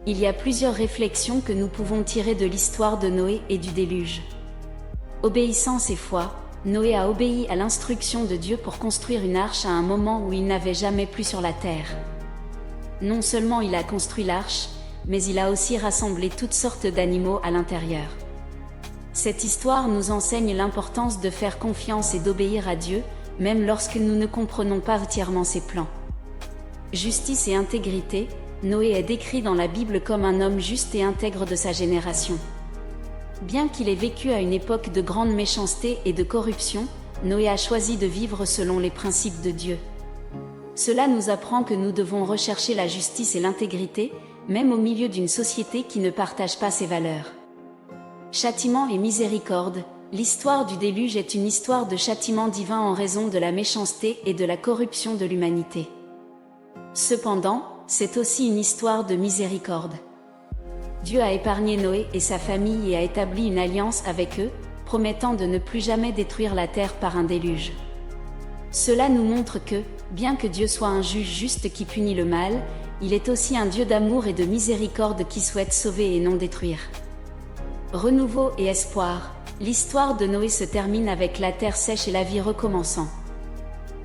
Il y a plusieurs réflexions que nous pouvons tirer de l'histoire de Noé et du déluge. Obéissance et foi, Noé a obéi à l'instruction de Dieu pour construire une arche à un moment où il n'avait jamais plu sur la terre. Non seulement il a construit l'arche, mais il a aussi rassemblé toutes sortes d'animaux à l'intérieur. Cette histoire nous enseigne l'importance de faire confiance et d'obéir à Dieu, même lorsque nous ne comprenons pas entièrement ses plans. Justice et intégrité, Noé est décrit dans la Bible comme un homme juste et intègre de sa génération. Bien qu'il ait vécu à une époque de grande méchanceté et de corruption, Noé a choisi de vivre selon les principes de Dieu. Cela nous apprend que nous devons rechercher la justice et l'intégrité, même au milieu d'une société qui ne partage pas ces valeurs. Châtiment et miséricorde, l'histoire du déluge est une histoire de châtiment divin en raison de la méchanceté et de la corruption de l'humanité. Cependant, c'est aussi une histoire de miséricorde. Dieu a épargné Noé et sa famille et a établi une alliance avec eux, promettant de ne plus jamais détruire la terre par un déluge. Cela nous montre que, bien que Dieu soit un juge juste qui punit le mal, il est aussi un Dieu d'amour et de miséricorde qui souhaite sauver et non détruire. Renouveau et espoir, l'histoire de Noé se termine avec la terre sèche et la vie recommençant.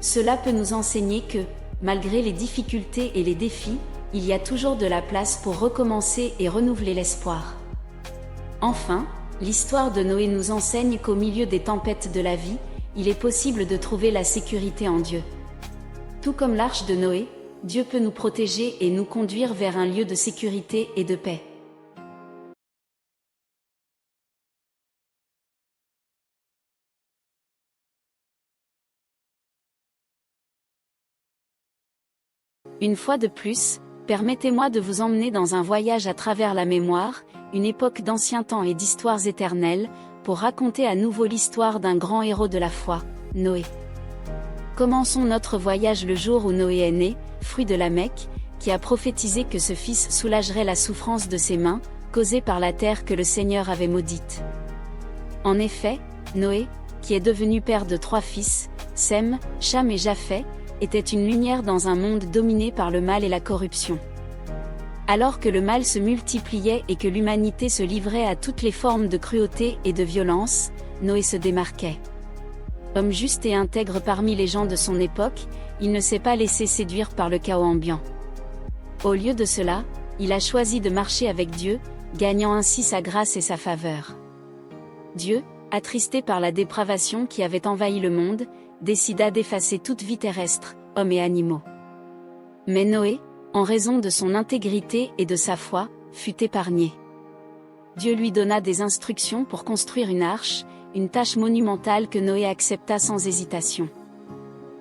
Cela peut nous enseigner que, malgré les difficultés et les défis, il y a toujours de la place pour recommencer et renouveler l'espoir. Enfin, l'histoire de Noé nous enseigne qu'au milieu des tempêtes de la vie, il est possible de trouver la sécurité en Dieu. Tout comme l'arche de Noé, Dieu peut nous protéger et nous conduire vers un lieu de sécurité et de paix. Une fois de plus, permettez-moi de vous emmener dans un voyage à travers la mémoire, une époque d'anciens temps et d'histoires éternelles, pour raconter à nouveau l'histoire d'un grand héros de la foi, Noé. Commençons notre voyage le jour où Noé est né, fruit de Lamech, qui a prophétisé que ce fils soulagerait la souffrance de ses mains, causée par la terre que le Seigneur avait maudite. En effet, Noé, qui est devenu père de 3 fils, Sem, Cham et Japheth, était une lumière dans un monde dominé par le mal et la corruption. Alors que le mal se multipliait et que l'humanité se livrait à toutes les formes de cruauté et de violence, Noé se démarquait. Homme juste et intègre parmi les gens de son époque, il ne s'est pas laissé séduire par le chaos ambiant. Au lieu de cela, il a choisi de marcher avec Dieu, gagnant ainsi sa grâce et sa faveur. Dieu, attristé par la dépravation qui avait envahi le monde, décida d'effacer toute vie terrestre, hommes et animaux. Mais Noé, en raison de son intégrité et de sa foi, fut épargné. Dieu lui donna des instructions pour construire une arche, une tâche monumentale que Noé accepta sans hésitation.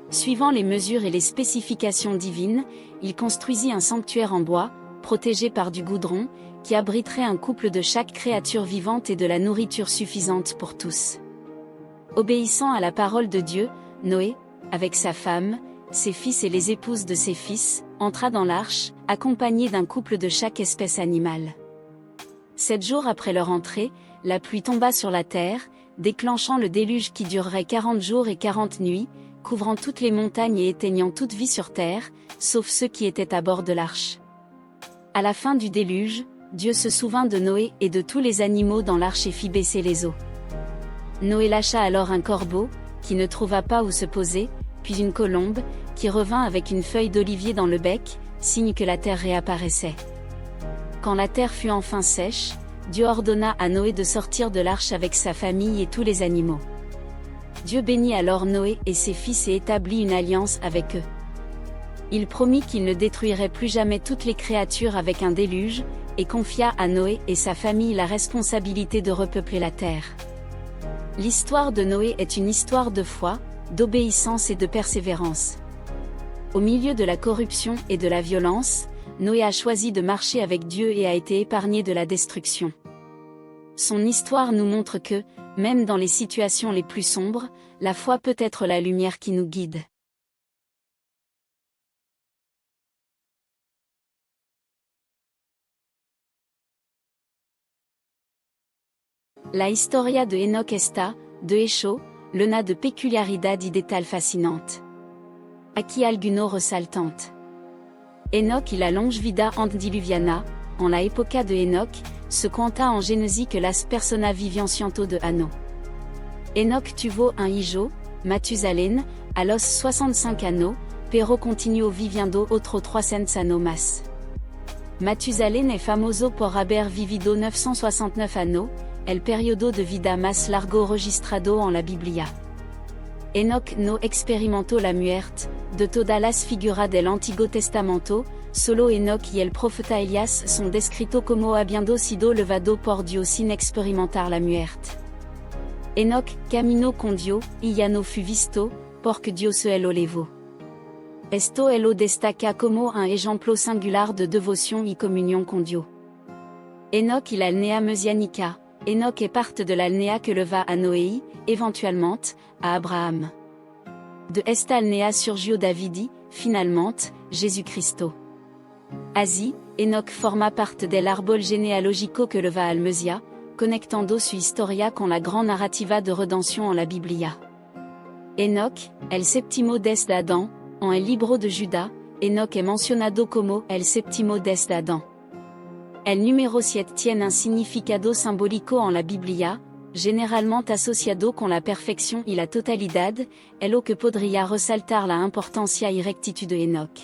Suivant les mesures et les spécifications divines, il construisit un sanctuaire en bois, protégé par du goudron, qui abriterait un couple de chaque créature vivante et de la nourriture suffisante pour tous. Obéissant à la parole de Dieu, Noé, avec sa femme, ses fils et les épouses de ses fils, entra dans l'arche, accompagné d'un couple de chaque espèce animale. 7 jours après leur entrée, la pluie tomba sur la terre, déclenchant le déluge qui durerait 40 jours et 40 nuits, couvrant toutes les montagnes et éteignant toute vie sur terre, sauf ceux qui étaient à bord de l'arche. À la fin du déluge, Dieu se souvint de Noé et de tous les animaux dans l'arche et fit baisser les eaux. Noé lâcha alors un corbeau, qui ne trouva pas où se poser, puis une colombe, qui revint avec une feuille d'olivier dans le bec, signe que la terre réapparaissait. Quand la terre fut enfin sèche, Dieu ordonna à Noé de sortir de l'arche avec sa famille et tous les animaux. Dieu bénit alors Noé et ses fils et établit une alliance avec eux. Il promit qu'il ne détruirait plus jamais toutes les créatures avec un déluge, et confia à Noé et sa famille la responsabilité de repeupler la terre. L'histoire de Noé est une histoire de foi, d'obéissance et de persévérance. Au milieu de la corruption et de la violence, Noé a choisi de marcher avec Dieu et a été épargné de la destruction. Son histoire nous montre que, même dans les situations les plus sombres, la foi peut être la lumière qui nous guide. La historia de Enoch esta, de Echo, l'una de peculiaridad idetal fascinante. Aquí alguno resaltante. Enoch y la longe vida antediluviana, en la época de Enoch, se quanta en Génésis que las persona viviancianto de anno. Enoch tuvo un hijo, Mathusalem, a los 65 anno, pero continuo viviendo otro 300 anno más. Mathusalem es famoso por haber vivido 969 anno, el periodo de vida más largo registrado en la Biblia. Enoch no experimentó la muerte, de todas las figuras del Antiguo Testamento, solo Enoch y el profeta Elías son descritos como habiendo sido levado por Dios sin experimentar la muerte. Enoch caminó con Dios, y ya no fut visto, porque Dios se lo levó. Esto lo destaca como un ejemplo singular de devoción y comunión con Dios. Enoch y la alnea messianica. Enoch est parte de l'alnéa que leva à Noé, éventuellement, à Abraham. De esta alnéa surgió Davidi, finalement, Jesucristo. Así, Enoch forma parte del árbol genealógico que leva al Mesías, conectando su historia con la gran narrativa de redención en la Biblia. Enoch, el séptimo desde Adán, en el libro de Judas, Enoch est mencionado como el séptimo desde Adán. El número 7 tiene un significado simbólico en la Biblia, généralement asociado con la perfección y la totalidad, lo que podría resaltar la importancia y rectitud de Enoch.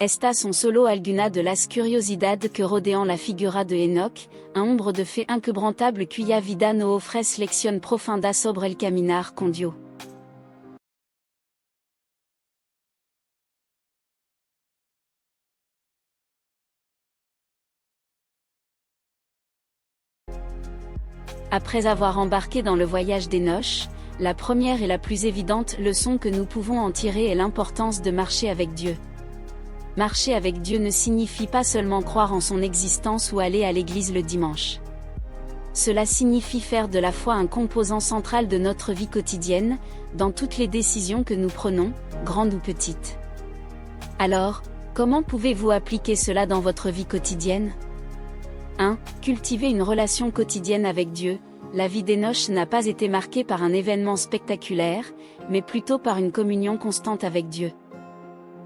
Estas son solo algunas de las curiosidades que rodean la figura de Enoch, un hombre de fe inquebrantable cuya vida nos ofrece lección profunda sobre el caminar con Dios. Après avoir embarqué dans le voyage d'Enoch, la première et la plus évidente leçon que nous pouvons en tirer est l'importance de marcher avec Dieu. Marcher avec Dieu ne signifie pas seulement croire en son existence ou aller à l'église le dimanche. Cela signifie faire de la foi un composant central de notre vie quotidienne, dans toutes les décisions que nous prenons, grandes ou petites. Alors, comment pouvez-vous appliquer cela dans votre vie quotidienne ? 1. Cultiver une relation quotidienne avec Dieu. La vie d'Enoch n'a pas été marquée par un événement spectaculaire, mais plutôt par une communion constante avec Dieu.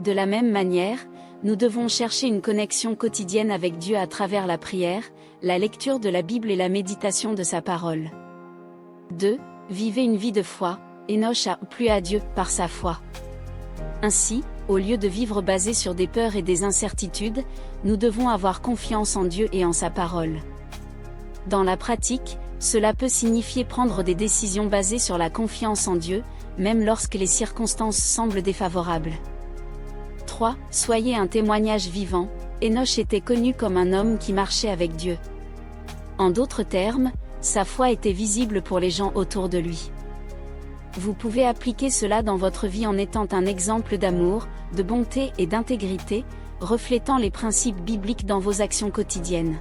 De la même manière, nous devons chercher une connexion quotidienne avec Dieu à travers la prière, la lecture de la Bible et la méditation de sa parole. 2. Vivez une vie de foi. Enoch a plu à Dieu par sa foi. Ainsi, au lieu de vivre basé sur des peurs et des incertitudes, nous devons avoir confiance en Dieu et en sa parole. Dans la pratique, cela peut signifier prendre des décisions basées sur la confiance en Dieu, même lorsque les circonstances semblent défavorables. 3. Soyez un témoignage vivant. Enoch était connu comme un homme qui marchait avec Dieu. En d'autres termes, sa foi était visible pour les gens autour de lui. Vous pouvez appliquer cela dans votre vie en étant un exemple d'amour, de bonté et d'intégrité, reflétant les principes bibliques dans vos actions quotidiennes.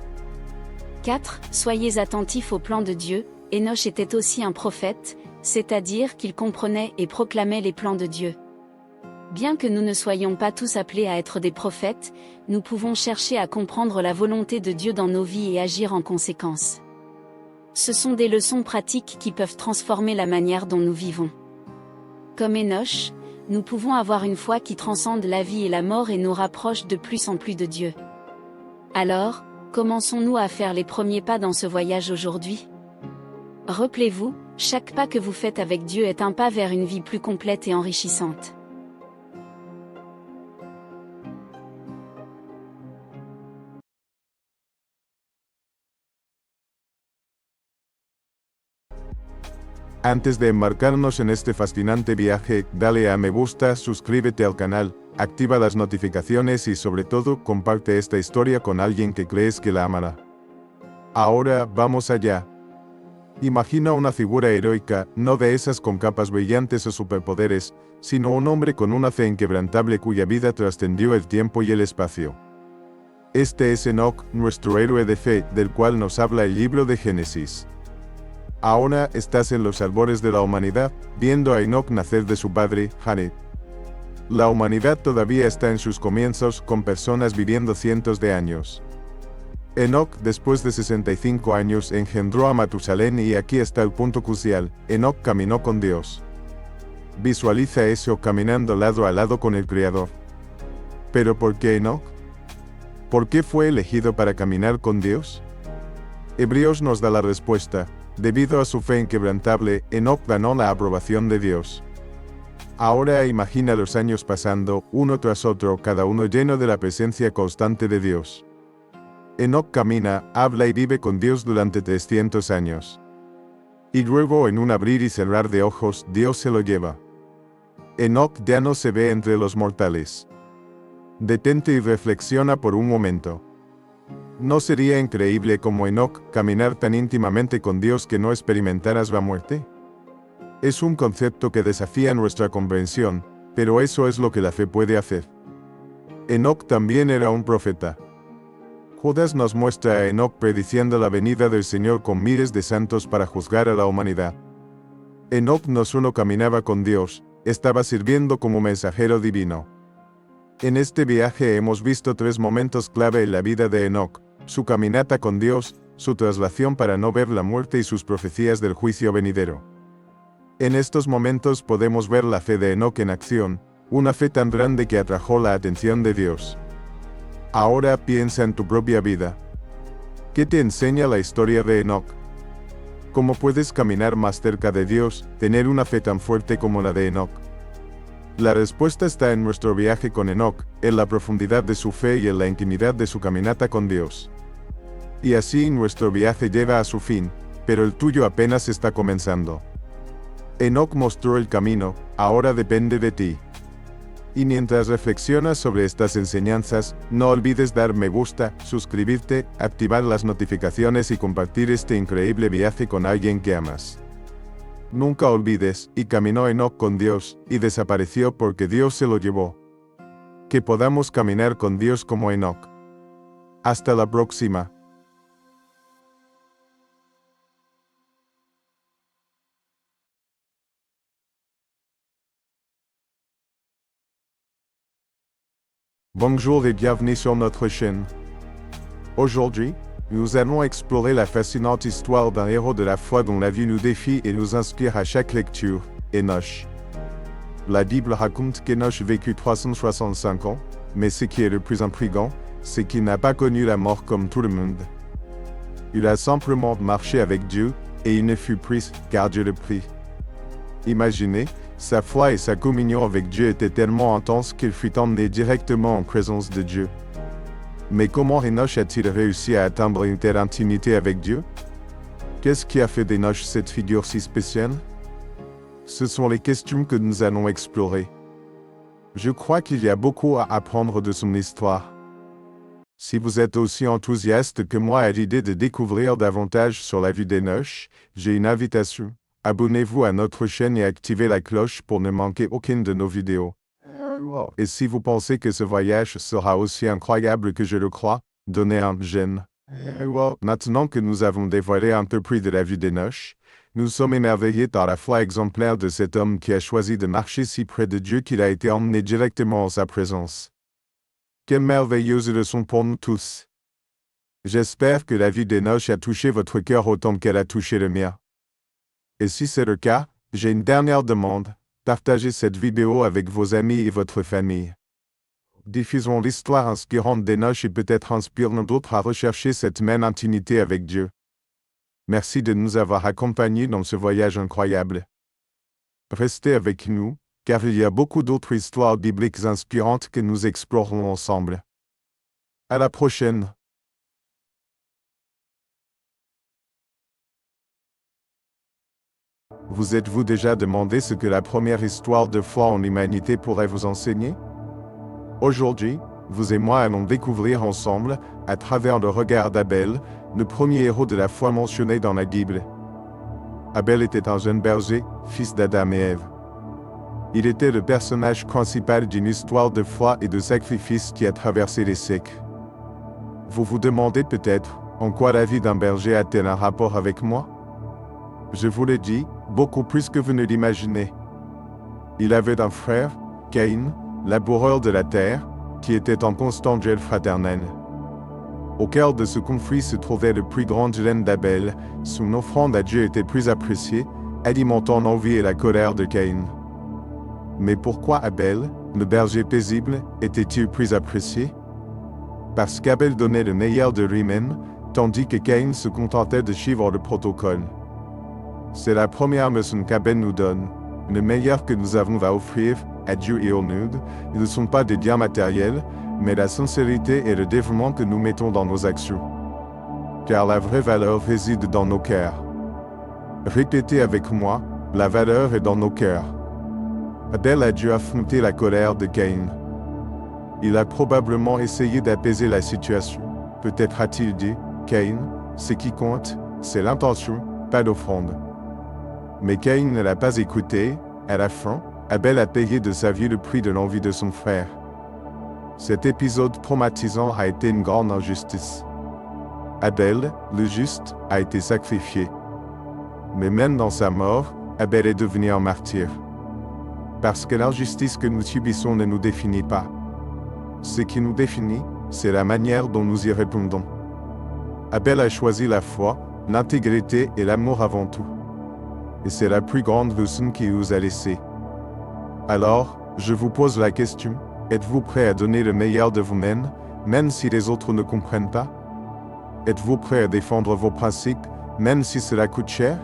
4. Soyez attentifs au plan de Dieu. Enoch était aussi un prophète, c'est-à-dire qu'il comprenait et proclamait les plans de Dieu. Bien que nous ne soyons pas tous appelés à être des prophètes, nous pouvons chercher à comprendre la volonté de Dieu dans nos vies et agir en conséquence. Ce sont des leçons pratiques qui peuvent transformer la manière dont nous vivons. Comme Enoch, nous pouvons avoir une foi qui transcende la vie et la mort et nous rapproche de plus en plus de Dieu. Alors, commençons-nous à faire les premiers pas dans ce voyage aujourd'hui ? Rappelez-vous, chaque pas que vous faites avec Dieu est un pas vers une vie plus complète et enrichissante. Antes de embarcarnos en este fascinante viaje, dale a me gusta, suscríbete al canal, activa las notificaciones y sobre todo comparte esta historia con alguien que crees que la amará. Ahora, vamos allá. Imagina una figura heroica, no de esas con capas brillantes o superpoderes, sino un hombre con una fe inquebrantable cuya vida trascendió el tiempo y el espacio. Este es Enoch, nuestro héroe de fe, del cual nos habla el libro de Génesis. Ahora estás en los albores de la humanidad, viendo a Enoch nacer de su padre, Jared. La humanidad todavía está en sus comienzos, con personas viviendo cientos de años. Enoch, después de 65 años, engendró a Matusalén y aquí está el punto crucial: Enoch caminó con Dios. Visualiza eso caminando lado a lado con el Creador. ¿Pero por qué Enoch? ¿Por qué fue elegido para caminar con Dios? Hebreos nos da la respuesta. Debido a su fe inquebrantable, Enoc ganó la aprobación de Dios. Ahora imagina los años pasando, uno tras otro, cada uno lleno de la presencia constante de Dios. Enoc camina, habla y vive con Dios durante 300 años. Y luego, en un abrir y cerrar de ojos, Dios se lo lleva. Enoc ya no se ve entre los mortales. Detente y reflexiona por un momento. ¿No sería increíble como Enoc caminar tan íntimamente con Dios que no experimentaras la muerte? Es un concepto que desafía nuestra comprensión, pero eso es lo que la fe puede hacer. Enoc también era un profeta. Judas nos muestra a Enoc prediciendo la venida del Señor con miles de santos para juzgar a la humanidad. Enoc no solo caminaba con Dios, estaba sirviendo como mensajero divino. En este viaje hemos visto 3 momentos clave en la vida de Enoc: su caminata con Dios, su traslación para no ver la muerte y sus profecías del juicio venidero. En estos momentos podemos ver la fe de Enoc en acción, una fe tan grande que atrajo la atención de Dios. Ahora piensa en tu propia vida. ¿Qué te enseña la historia de Enoc? ¿Cómo puedes caminar más cerca de Dios, tener una fe tan fuerte como la de Enoc? La respuesta está en nuestro viaje con Enoc, en la profundidad de su fe y en la intimidad de su caminata con Dios. Y así nuestro viaje llega a su fin, pero el tuyo apenas está comenzando. Enoc mostró el camino, ahora depende de ti. Y mientras reflexionas sobre estas enseñanzas, no olvides dar me gusta, suscribirte, activar las notificaciones y compartir este increíble viaje con alguien que amas. Nunca olvides, y caminó Enoc con Dios, y desapareció porque Dios se lo llevó. Que podamos caminar con Dios como Enoc. Hasta la próxima. Bonjour et bienvenue sur notre chaîne. Aujourd'hui, nous allons explorer la fascinante histoire d'un héros de la foi dont la vie nous défie et nous inspire à chaque lecture, Enoch. La Bible raconte qu'Enoch vécut 365 ans, mais ce qui est le plus intriguant, c'est qu'il n'a pas connu la mort comme tout le monde. Il a simplement marché avec Dieu, et il ne fut pris, car Dieu le prit. Imaginez, sa foi et sa communion avec Dieu étaient tellement intenses qu'il fut emmené directement en présence de Dieu. Mais comment Enoch a-t-il réussi à atteindre une telle intimité avec Dieu? Qu'est-ce qui a fait d'Enoch cette figure si spéciale? Ce sont les questions que nous allons explorer. Je crois qu'il y a beaucoup à apprendre de son histoire. Si vous êtes aussi enthousiaste que moi à l'idée de découvrir davantage sur la vie d'Enoch, j'ai une invitation. Abonnez-vous à notre chaîne et activez la cloche pour ne manquer aucune de nos vidéos. Et si vous pensez que ce voyage sera aussi incroyable que je le crois, donnez un j'aime. Maintenant que nous avons dévoilé un peu plus de la vie d'Enoch, nous sommes émerveillés par la foi exemplaire de cet homme qui a choisi de marcher si près de Dieu qu'il a été emmené directement en sa présence. Quelle merveilleuse leçon pour nous tous. J'espère que la vie d'Enoch a touché votre cœur autant qu'elle a touché le mien. Et si c'est le cas, j'ai une dernière demande. Partagez cette vidéo avec vos amis et votre famille. Diffusons l'histoire inspirante d'Enoch et peut-être inspirons d'autres à rechercher cette même intimité avec Dieu. Merci de nous avoir accompagnés dans ce voyage incroyable. Restez avec nous, car il y a beaucoup d'autres histoires bibliques inspirantes que nous explorerons ensemble. À la prochaine. Vous êtes-vous déjà demandé ce que la première histoire de foi en l'humanité pourrait vous enseigner? Aujourd'hui, vous et moi allons découvrir ensemble, à travers le regard d'Abel, le premier héros de la foi mentionné dans la Bible. Abel était un jeune berger, fils d'Adam et Ève. Il était le personnage principal d'une histoire de foi et de sacrifice qui a traversé les siècles. Vous vous demandez peut-être, en quoi la vie d'un berger a-t-elle un rapport avec moi? Je vous le dis, beaucoup plus que vous ne l'imaginez. Il avait un frère, Caïn, laboureur de la terre, qui était en constant duel fraternel. Au cœur de ce conflit se trouvait le plus grand dilemme d'Abel, son offrande à Dieu était plus appréciée, alimentant l'envie et la colère de Caïn. Mais pourquoi Abel, le berger paisible, était-il plus apprécié? Parce qu'Abel donnait le meilleur de lui-même, tandis que Caïn se contentait de suivre le protocole. C'est la première leçon qu'Abel nous donne. Le meilleur que nous avons à offrir à Dieu et au monde, ils ne sont pas des biens matériels, mais la sincérité et le dévouement que nous mettons dans nos actions. Car la vraie valeur réside dans nos cœurs. Répétez avec moi, la valeur est dans nos cœurs. Abel a dû affronter la colère de Caïn. Il a probablement essayé d'apaiser la situation. Peut-être a-t-il dit, Caïn, ce qui compte, c'est l'intention, pas d'offrande. Mais Caïn ne l'a pas écouté. À la fin, Abel a payé de sa vie le prix de l'envie de son frère. Cet épisode traumatisant a été une grande injustice. Abel, le juste, a été sacrifié. Mais même dans sa mort, Abel est devenu un martyr. Parce que l'injustice que nous subissons ne nous définit pas. Ce qui nous définit, c'est la manière dont nous y répondons. Abel a choisi la foi, l'intégrité et l'amour avant tout. Et c'est la plus grande leçon qu'il nous a laissée. Alors, je vous pose la question, êtes-vous prêt à donner le meilleur de vous-même, même si les autres ne comprennent pas? Êtes-vous prêt à défendre vos principes, même si cela coûte cher?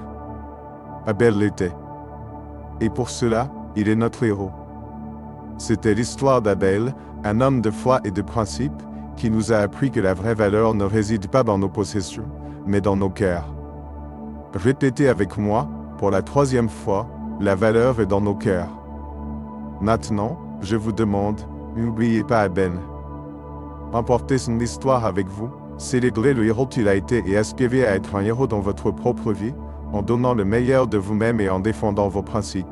Abel l'était. Et pour cela, il est notre héros. C'était l'histoire d'Abel, un homme de foi et de principe, qui nous a appris que la vraie valeur ne réside pas dans nos possessions, mais dans nos cœurs. Répétez avec moi, pour la 3e fois, la valeur est dans nos cœurs. Maintenant, je vous demande, n'oubliez pas Abel. Emportez son histoire avec vous, célébrez le héros qu'il a été et aspirez à être un héros dans votre propre vie, en donnant le meilleur de vous-même et en défendant vos principes.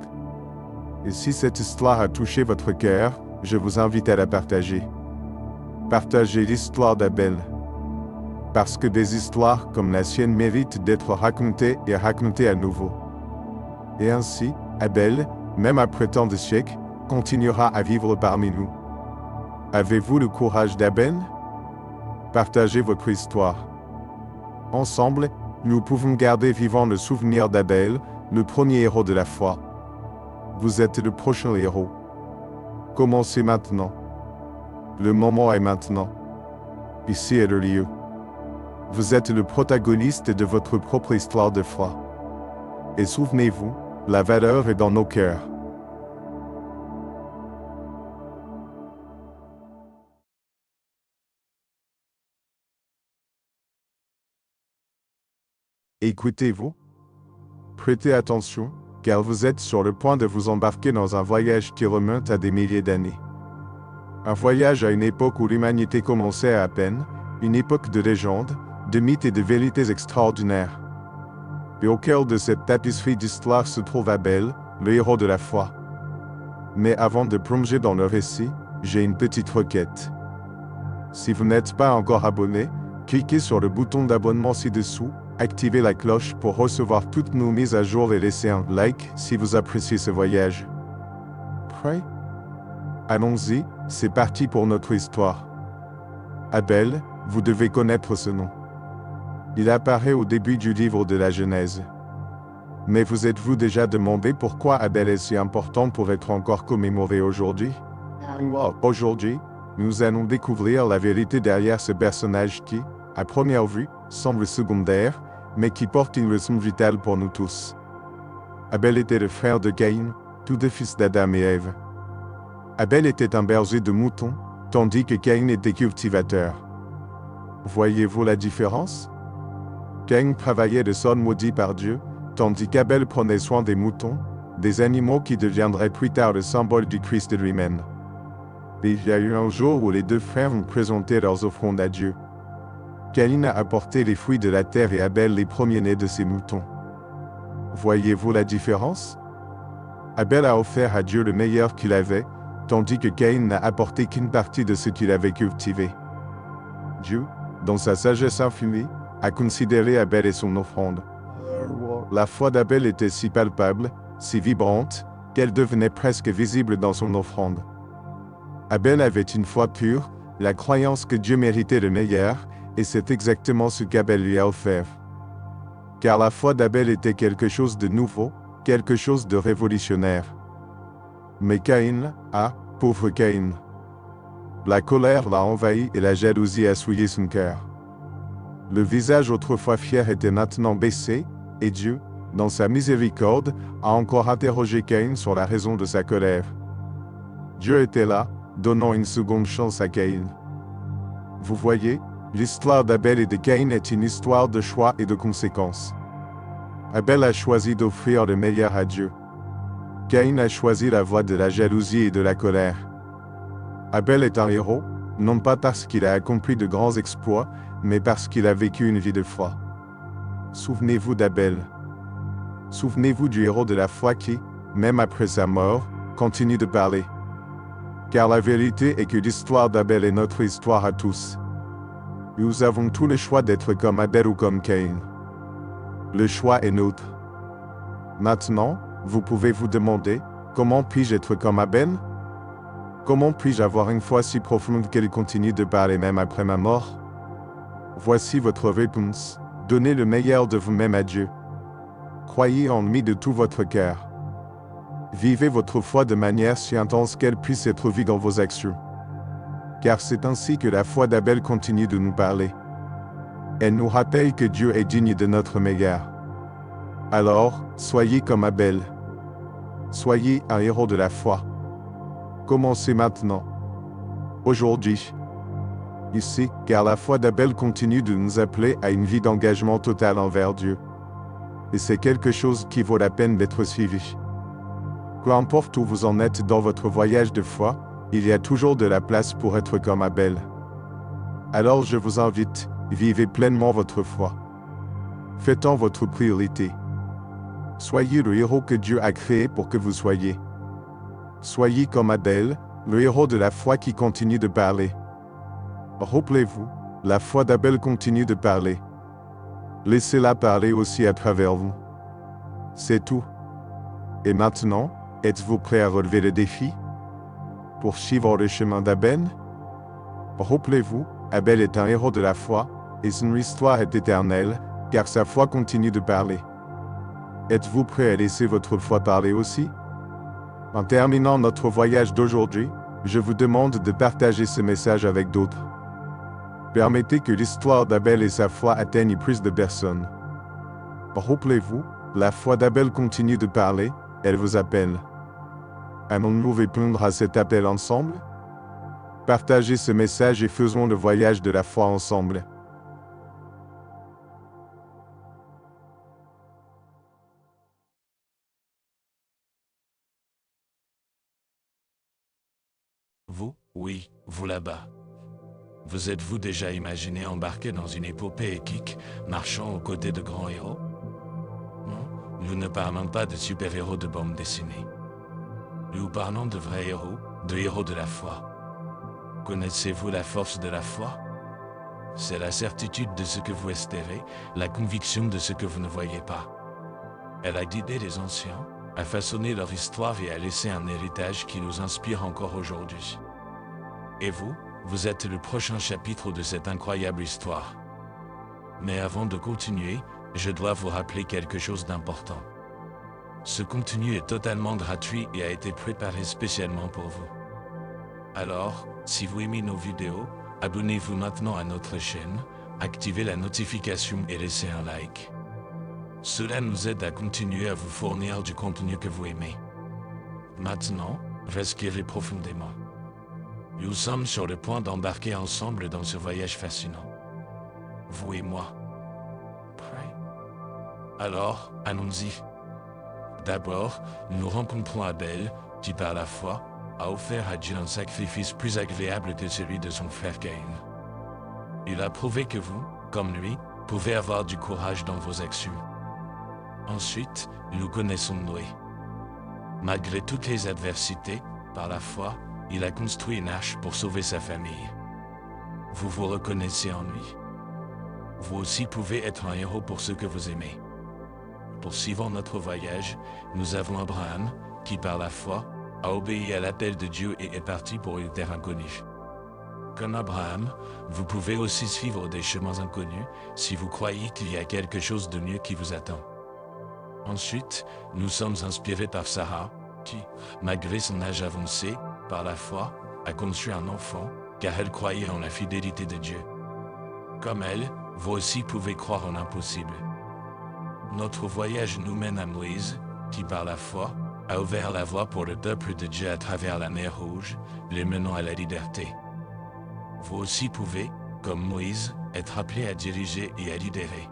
Et si cette histoire a touché votre cœur, je vous invite à la partager. Partagez l'histoire d'Abel. Parce que des histoires comme la sienne méritent d'être racontées et racontées à nouveau. Et ainsi, Abel, même après tant de siècles, continuera à vivre parmi nous. Avez-vous le courage d'Abel? Partagez votre histoire. Ensemble, nous pouvons garder vivant le souvenir d'Abel, le premier héros de la foi. Vous êtes le prochain héros. Commencez maintenant. Le moment est maintenant. Ici est le lieu. Vous êtes le protagoniste de votre propre histoire de foi. Et souvenez-vous, la valeur est dans nos cœurs. Écoutez-vous. Prêtez attention, car vous êtes sur le point de vous embarquer dans un voyage qui remonte à des milliers d'années. Un voyage à une époque où l'humanité commençait à peine, une époque de légendes, de mythes et de vérités extraordinaires. Et au cœur de cette tapisserie d'histoire se trouve Abel, le héros de la foi. Mais avant de plonger dans le récit, j'ai une petite requête. Si vous n'êtes pas encore abonné, cliquez sur le bouton d'abonnement ci-dessous, activez la cloche pour recevoir toutes nos mises à jour et laissez un like si vous appréciez ce voyage. Prêt? Allons-y, c'est parti pour notre histoire. Abel, vous devez connaître ce nom. Il apparaît au début du livre de la Genèse. Mais vous êtes-vous déjà demandé pourquoi Abel est si important pour être encore commémoré aujourd'hui? Aujourd'hui, nous allons découvrir la vérité derrière ce personnage qui, à première vue, semble secondaire, mais qui porte une leçon vitale pour nous tous. Abel était le frère de Caïn, tous deux fils d'Adam et Ève. Abel était un berger de moutons, tandis que Caïn était cultivateur. Voyez-vous la différence? Caïn travaillait le sol maudit par Dieu, tandis qu'Abel prenait soin des moutons, des animaux qui deviendraient plus tard le symbole du Christ lui-même. Et il y a eu un jour où les deux frères ont présenté leurs offrandes à Dieu. Caïn a apporté les fruits de la terre et Abel les premiers-nés de ses moutons. Voyez-vous la différence? Abel a offert à Dieu le meilleur qu'il avait, tandis que Caïn n'a apporté qu'une partie de ce qu'il avait cultivé. Dieu, dans sa sagesse infinie, a considéré Abel et son offrande. La foi d'Abel était si palpable, si vibrante, qu'elle devenait presque visible dans son offrande. Abel avait une foi pure, la croyance que Dieu méritait le meilleur, et c'est exactement ce qu'Abel lui a offert. Car la foi d'Abel était quelque chose de nouveau, quelque chose de révolutionnaire. Mais Caïn, pauvre Caïn. La colère l'a envahi et la jalousie a souillé son cœur. Le visage autrefois fier était maintenant baissé, et Dieu, dans sa miséricorde, a encore interrogé Caïn sur la raison de sa colère. Dieu était là, donnant une seconde chance à Caïn. Vous voyez, l'histoire d'Abel et de Caïn est une histoire de choix et de conséquences. Abel a choisi d'offrir le meilleur à Dieu. Caïn a choisi la voie de la jalousie et de la colère. Abel est un héros, non pas parce qu'il a accompli de grands exploits, mais parce qu'il a vécu une vie de foi. Souvenez-vous d'Abel. Souvenez-vous du héros de la foi qui, même après sa mort, continue de parler. Car la vérité est que l'histoire d'Abel est notre histoire à tous. Nous avons tout le choix d'être comme Abel ou comme Caïn. Le choix est nôtre. Maintenant, vous pouvez vous demander, comment puis-je être comme Abel? Comment puis-je avoir une foi si profonde qu'elle continue de parler même après ma mort? Voici votre réponse. Donnez le meilleur de vous-même à Dieu. Croyez en lui de tout votre cœur. Vivez votre foi de manière si intense qu'elle puisse être vue dans vos actions. Car c'est ainsi que la foi d'Abel continue de nous parler. Elle nous rappelle que Dieu est digne de notre meilleur. Alors, soyez comme Abel. Soyez un héros de la foi. Commencez maintenant. Aujourd'hui. Ici, car la foi d'Abel continue de nous appeler à une vie d'engagement total envers Dieu. Et c'est quelque chose qui vaut la peine d'être suivi. Peu importe où vous en êtes dans votre voyage de foi, il y a toujours de la place pour être comme Abel. Alors je vous invite, vivez pleinement votre foi. Faites-en votre priorité. Soyez le héros que Dieu a créé pour que vous soyez. Soyez comme Abel, le héros de la foi qui continue de parler. Rappelez-vous, la foi d'Abel continue de parler. Laissez-la parler aussi à travers vous. C'est tout. Et maintenant, êtes-vous prêt à relever le défi? Pour suivre le chemin d'Abel? Rappelez-vous, Abel est un héros de la foi, et son histoire est éternelle, car sa foi continue de parler. Êtes-vous prêt à laisser votre foi parler aussi? En terminant notre voyage d'aujourd'hui, je vous demande de partager ce message avec d'autres. Permettez que l'histoire d'Abel et sa foi atteignent plus de personnes. Rappelez-vous, la foi d'Abel continue de parler, elle vous appelle. Allons-nous répondre à cet appel ensemble? Partagez ce message et faisons le voyage de la foi ensemble. Vous, oui, vous là-bas. Vous êtes-vous déjà imaginé embarqué dans une épopée épique, marchant aux côtés de grands héros? Non, nous ne parlons pas de super-héros de bande dessinée. Nous parlons de vrais héros, de héros de la foi. Connaissez-vous la force de la foi? C'est la certitude de ce que vous espérez, la conviction de ce que vous ne voyez pas. Elle a guidé les anciens, a façonné leur histoire et a laissé un héritage qui nous inspire encore aujourd'hui. Et vous, vous êtes le prochain chapitre de cette incroyable histoire. Mais avant de continuer, je dois vous rappeler quelque chose d'important. Ce contenu est totalement gratuit et a été préparé spécialement pour vous. Alors, si vous aimez nos vidéos, abonnez-vous maintenant à notre chaîne, activez la notification et laissez un like. Cela nous aide à continuer à vous fournir du contenu que vous aimez. Maintenant, respirez profondément. Nous sommes sur le point d'embarquer ensemble dans ce voyage fascinant. Vous et moi. Prêts? Alors, allons-y. D'abord, nous rencontrons Abel, qui par la foi, a offert à Dieu un sacrifice plus agréable que celui de son frère Caïn. Il a prouvé que vous, comme lui, pouvez avoir du courage dans vos actions. Ensuite, nous connaissons Noé. Malgré toutes les adversités, par la foi, il a construit une arche pour sauver sa famille. Vous vous reconnaissez en lui. Vous aussi pouvez être un héros pour ceux que vous aimez. Poursuivant notre voyage, nous avons Abraham, qui par la foi, a obéi à l'appel de Dieu et est parti pour une terre inconnue. Comme Abraham, vous pouvez aussi suivre des chemins inconnus si vous croyez qu'il y a quelque chose de mieux qui vous attend. Ensuite, nous sommes inspirés par Sarah, qui, malgré son âge avancé, par la foi, a conçu un enfant, car elle croyait en la fidélité de Dieu. Comme elle, vous aussi pouvez croire en l'impossible. Notre voyage nous mène à Moïse, qui par la foi, a ouvert la voie pour le peuple de Dieu à travers la mer Rouge, les menant à la liberté. Vous aussi pouvez, comme Moïse, être appelé à diriger et à libérer.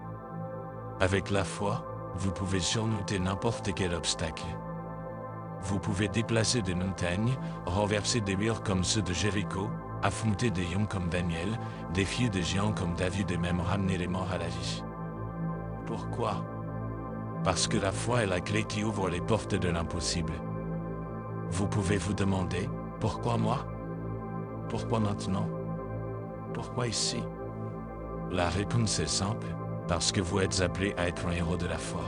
Avec la foi, vous pouvez surmonter n'importe quel obstacle. Vous pouvez déplacer des montagnes, renverser des murs comme ceux de Jéricho, affronter des lions comme Daniel, défier des géants comme David et même ramener les morts à la vie. Pourquoi? Parce que la foi est la clé qui ouvre les portes de l'impossible. Vous pouvez vous demander, pourquoi moi? Pourquoi maintenant? Pourquoi ici? La réponse est simple, parce que vous êtes appelé à être un héros de la foi.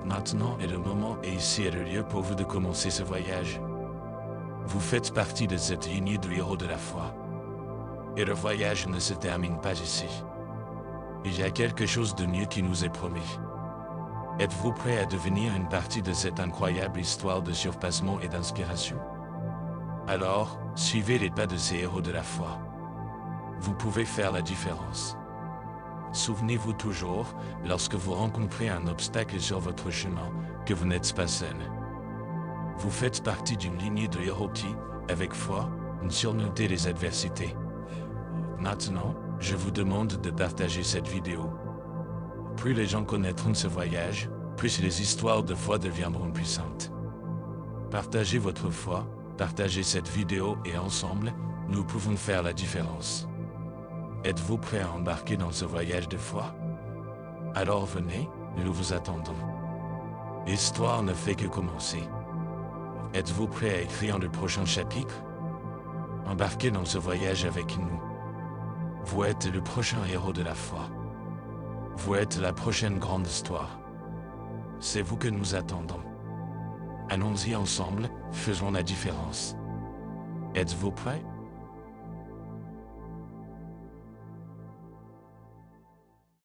Maintenant est le moment et ici est le lieu pour vous de commencer ce voyage. Vous faites partie de cette lignée de héros de la foi. Et le voyage ne se termine pas ici. Il y a quelque chose de mieux qui nous est promis. Êtes-vous prêt à devenir une partie de cette incroyable histoire de surpassement et d'inspiration? Alors, suivez les pas de ces héros de la foi. Vous pouvez faire la différence. Souvenez-vous toujours, lorsque vous rencontrez un obstacle sur votre chemin, que vous n'êtes pas seul. Vous faites partie d'une lignée de héros qui, avec foi, surmontent les adversités. Maintenant, je vous demande de partager cette vidéo. Plus les gens connaîtront ce voyage, plus les histoires de foi deviendront puissantes. Partagez votre foi, partagez cette vidéo et ensemble, nous pouvons faire la différence. Êtes-vous prêt à embarquer dans ce voyage de foi? Alors venez, nous vous attendons. L'histoire ne fait que commencer. Êtes-vous prêt à écrire le prochain chapitre? Embarquez dans ce voyage avec nous. Vous êtes le prochain héros de la foi. Vous êtes la prochaine grande histoire. C'est vous que nous attendons. Allons-y ensemble, faisons la différence. Êtes-vous prêts?